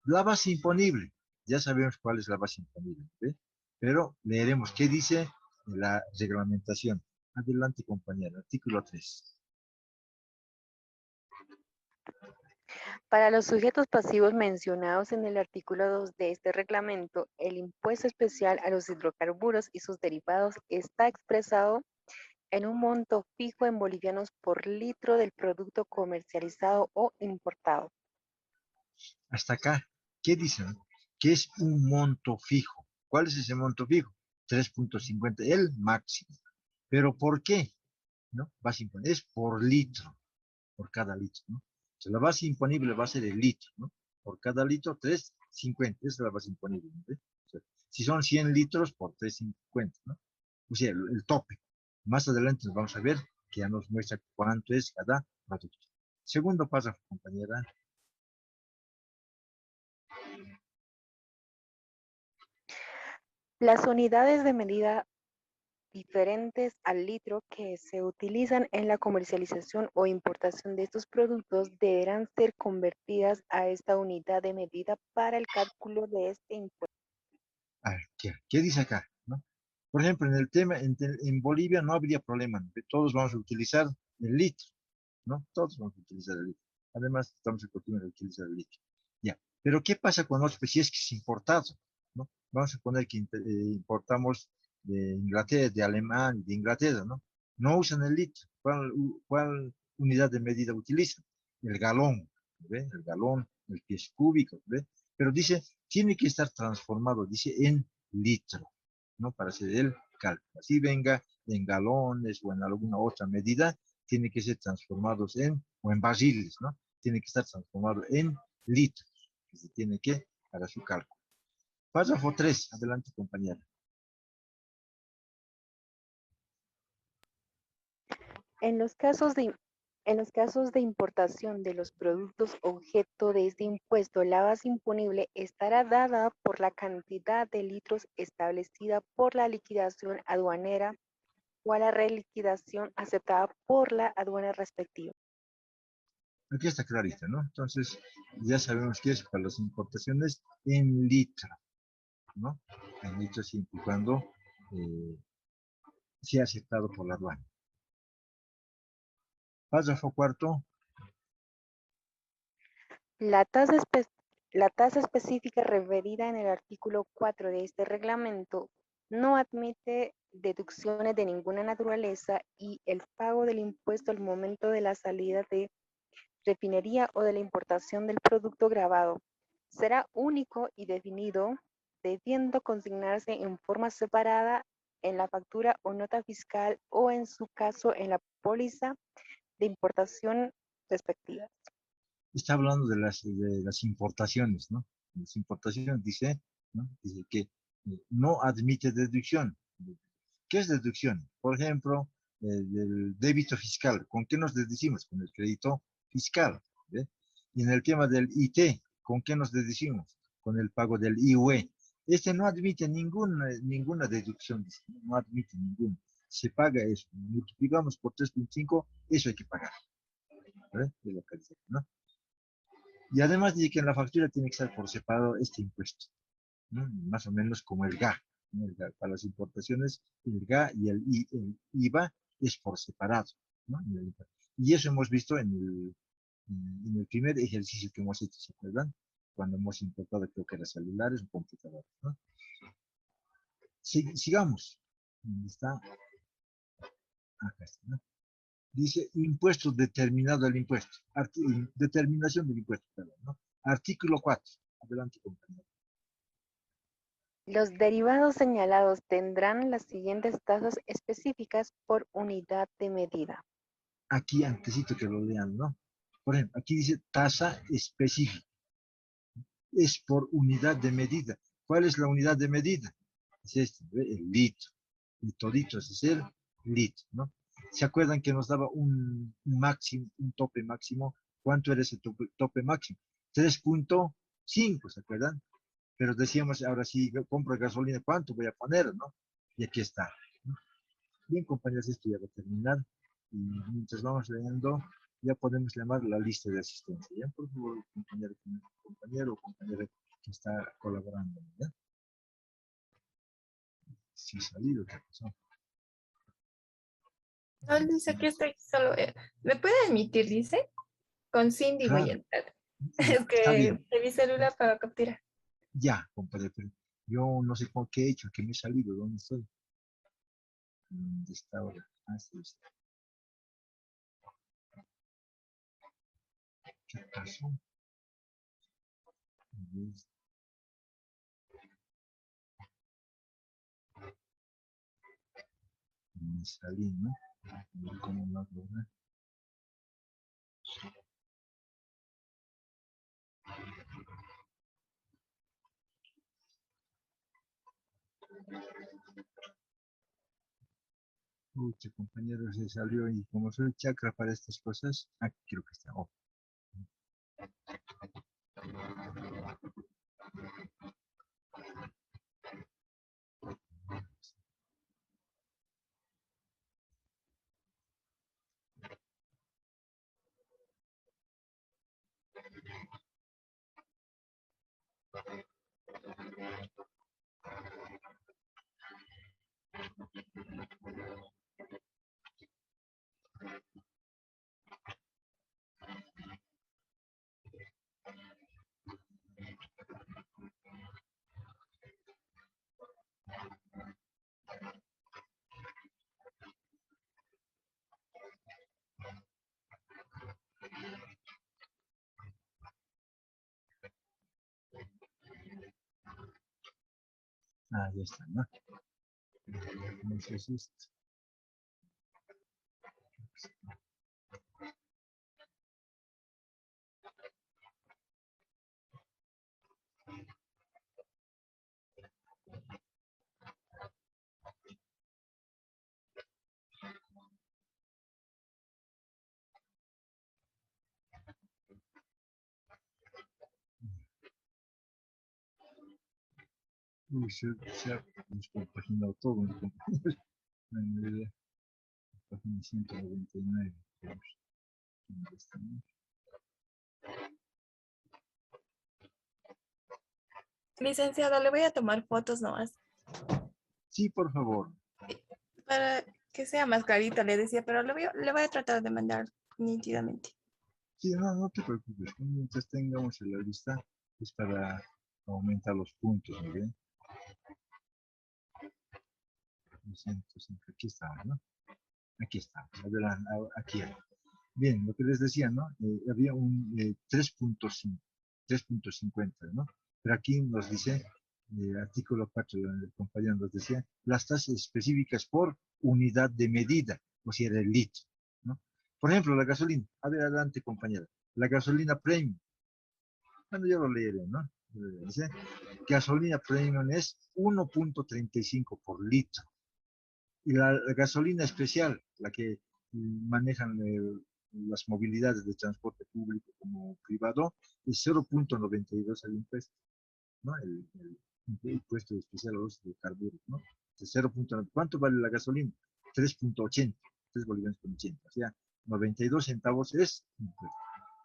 La base imponible, ya sabemos cuál es la base imponible, ¿ve? Pero leeremos qué dice la reglamentación. Adelante, compañero, artículo 3. Para los sujetos pasivos mencionados en el artículo 2 de este reglamento, el impuesto especial a los hidrocarburos y sus derivados está expresado en un monto fijo en bolivianos por litro del producto comercializado o importado. Hasta acá, ¿qué dicen? Que es un monto fijo. ¿Cuál es ese monto fijo? 3.50, el máximo. ¿Pero por qué? ¿No? Base imponible, es por litro, por cada litro, ¿no? O sea, la base imponible va a ser el litro, ¿no? Por cada litro, 3.50, esa es la base imponible, ¿no? O sea, si son 100 litros, por 3.50, ¿no? O sea, el tope. Más adelante nos vamos a ver que ya nos muestra cuánto es cada producto. Segundo párrafo, compañera. Las unidades de medida diferentes al litro que se utilizan en la comercialización o importación de estos productos deberán ser convertidas a esta unidad de medida para el cálculo de este impuesto. A ver, ¿qué dice acá? ¿No? Por ejemplo, en el tema, en Bolivia no habría problema, ¿no? Todos vamos a utilizar el litro, ¿no? Todos vamos a utilizar el litro. Además, estamos acostumbrados a utilizar el litro. Ya. Pero, ¿qué pasa con otros? Pues si es que es importado, ¿no? Vamos a poner que importamos de Inglaterra, de Alemania, de Inglaterra, ¿no? No usan el litro. ¿Cuál unidad de medida utilizan? El galón, ¿ve? El galón, el pies cúbico, ¿ve? Pero dice, tiene que estar transformado, dice, en litro, ¿no? Para hacer el cálculo. Así venga en galones o en alguna otra medida, tiene que ser transformados o en barriles, ¿no? Tiene que estar transformado en litros, que se tiene que para su cálculo. Párrafo 3, adelante, compañera. En los casos de importación de los productos objeto de este impuesto, la base imponible estará dada por la cantidad de litros establecida por la liquidación aduanera o a la reliquidación aceptada por la aduana respectiva. Aquí está clarito, ¿no? Entonces, ya sabemos que es para las importaciones en litro, ¿no? En litro siempre y cuando sea aceptado por la aduana. Párrafo 4. La tasa específica referida en el artículo 4 de este reglamento no admite deducciones de ninguna naturaleza y el pago del impuesto al momento de la salida de refinería o de la importación del producto gravado será único y definido, debiendo consignarse en forma separada en la factura o nota fiscal o en su caso en la póliza de importación respectiva. Está hablando de las importaciones, ¿no? Las importaciones dice, ¿no? Dice que no admite deducción. ¿Qué es deducción? Por ejemplo, del débito fiscal. ¿Con qué nos deducimos? Con el crédito fiscal. ¿Ve? Y en el tema del IT, ¿con qué nos deducimos? Con el pago del IUE. Este no admite ninguna deducción, no admite ninguna. Se paga eso. Multiplicamos por 3.5, eso hay que pagar. ¿Ve? De lo que dice, ¿no? Y además dice que en la factura tiene que estar por separado este impuesto, ¿no? Más o menos como el GA, ¿no? El GA. Para las importaciones, el GA y el IVA es por separado, ¿no? Y eso hemos visto en el primer ejercicio que hemos hecho, ¿se acuerdan? Cuando hemos importado, creo que eran celulares o computadores, ¿no? Sigamos. ¿Dónde está? Acá está, ¿no? Dice impuesto determinado el impuesto. Determinación del impuesto, perdón, ¿no? Artículo 4. Adelante, compañero. Los derivados señalados tendrán las siguientes tasas específicas por unidad de medida. Aquí, antesito que lo lean, ¿no? Por ejemplo, aquí dice tasa específica. Es por unidad de medida. ¿Cuál es la unidad de medida? Es este, ¿ve? El litro. Y todito es el litro, ¿no? ¿Se acuerdan que nos daba un máximo, un tope máximo? ¿Cuánto era ese tope máximo? 3.5, ¿se acuerdan? Pero decíamos, ahora sí, compro gasolina, ¿cuánto voy a poner, no? Y aquí está, ¿no? Bien, compañeros, esto ya va a terminar. Y mientras vamos leyendo, ya podemos llamar la lista de asistencia. Ya, por favor, compañero o compañera que está colaborando, ¿ya? Sí, salido, ¿qué pasó? No, dice que estoy solo. ¿Me puede admitir? Dice. Con Cindy voy a Claro, entrar. ya, Es está que bien. de mi celular para capturar. Ya, compadre, pero yo no sé por qué he hecho, que me he salido, ¿dónde estoy? ¿Dónde está ahora? Ah, sí, está. ¿Qué pasó? Me salí, ¿no? ¿Cómo lo hago, no? Uy, compañero se salió y como soy chakra para estas cosas, aquí creo que está. Oh. Ah, ya está, ¿no? Entonces, esto. Uy, se ha descompaginado todo, mi compañero. Página 199. ¿Dónde está? Licenciado, le voy a tomar fotos nomás Sí, por favor. para que sea más clarito, le decía, pero le voy a tratar de mandar nítidamente. Sí, no te preocupes. Mientras tengamos en la lista, es para aumentar los puntos, ¿no ven? 205, aquí está, ¿no? Aquí está. Adelante, aquí. Bien, lo que les decía, ¿no? Había un 3.5, 3.50, ¿no? Pero aquí nos dice, artículo 4, el compañero nos decía, las tasas específicas por unidad de medida, o sea, el litro, ¿no? Por ejemplo, la gasolina. A ver, adelante, compañera. La gasolina premium. Bueno, yo lo leeré, ¿no? Dice, gasolina premium es 1.35 por litro. Y la gasolina especial, la que manejan las movilidades de transporte público como privado, es 0,92 el impuesto, ¿no? El impuesto especial a los hidrocarburos, ¿no? De 0,9. ¿Cuánto vale la gasolina? 3,80, 3 bolivianos con 80. O sea, 92 centavos es impuesto.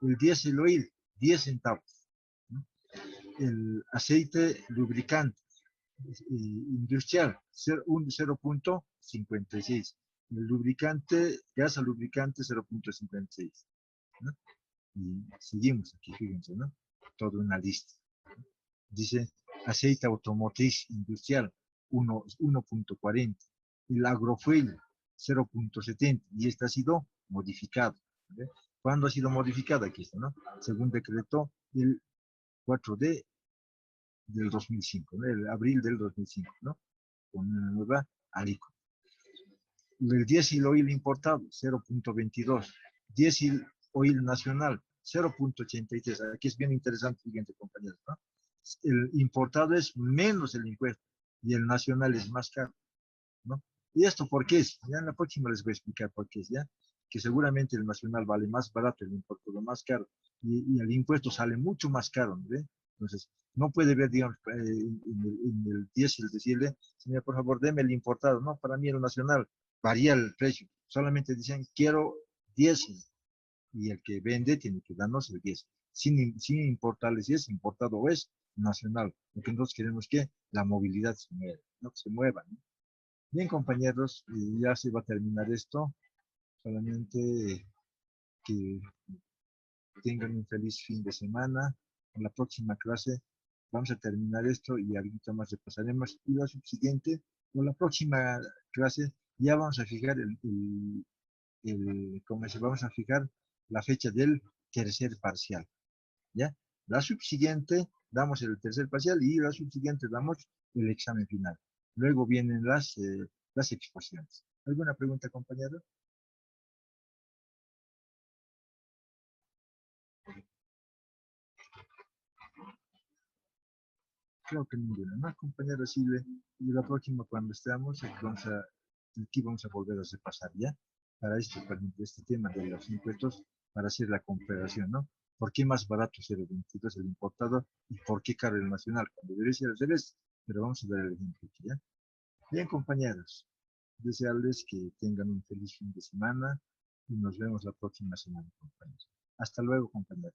El diésel oil, 10 centavos, ¿no? El aceite lubricante industrial, 0,56. El lubricante, gas al lubricante, 0,56. ¿No? Y seguimos aquí, fíjense, ¿no? Toda una lista. Dice aceite automotriz industrial, 1,40. El agrofuel, 0,70. Y este ha sido modificado. ¿Ve? ¿Cuándo ha sido modificado? Aquí está, ¿no? Según decretó el 4 del 2005, ¿no? El abril del 2005, ¿no? Con una nueva alícuota. El diésel oil importado, 0,22. Diésel oil nacional, 0,83. Aquí es bien interesante, siguiente compañeros, ¿no? El importado es menos el impuesto y el nacional es más caro, ¿no? ¿Y esto por qué es? Ya en la próxima les voy a explicar por qué es, ¿ya? Que seguramente el nacional vale más barato, el importado más caro, y el impuesto sale mucho más caro, ¿no? ¿Ve? Entonces, no puede ver, digamos, en el diésel decirle, señor, por favor, deme el importado. No, para mí el nacional varía el precio. Solamente dicen, quiero diésel, y el que vende tiene que darnos el 10, sin importarle si es importado o es nacional, porque nosotros queremos que la movilidad se mueva, ¿no? Que se mueva, ¿no? Bien, compañeros, ya se va a terminar esto, solamente que tengan un feliz fin de semana. En la próxima clase vamos a terminar esto y ahorita más repasaremos, y la subsiguiente, o la próxima clase, ya vamos a fijar vamos a fijar la fecha del tercer parcial, ¿ya? La subsiguiente damos el tercer parcial y la subsiguiente damos el examen final. Luego vienen las exposiciones. ¿Alguna pregunta, compañero? Creo que ninguna, ¿no, compañero Silve? Y la próxima, cuando estemos, aquí vamos a volver a repasar, ¿ya? Para esto, por ejemplo, este tema de los impuestos, para hacer la comparación, ¿no? ¿Por qué más barato es el 22 el importado y por qué caro el nacional? Cuando debe ser al revés, pero vamos a dar el ejemplo aquí, ¿ya? Bien, compañeros, desearles que tengan un feliz fin de semana y nos vemos la próxima semana, compañeros. Hasta luego, compañeros.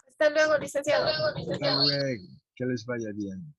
Hasta luego, licenciado. Hasta luego, que les vaya bien.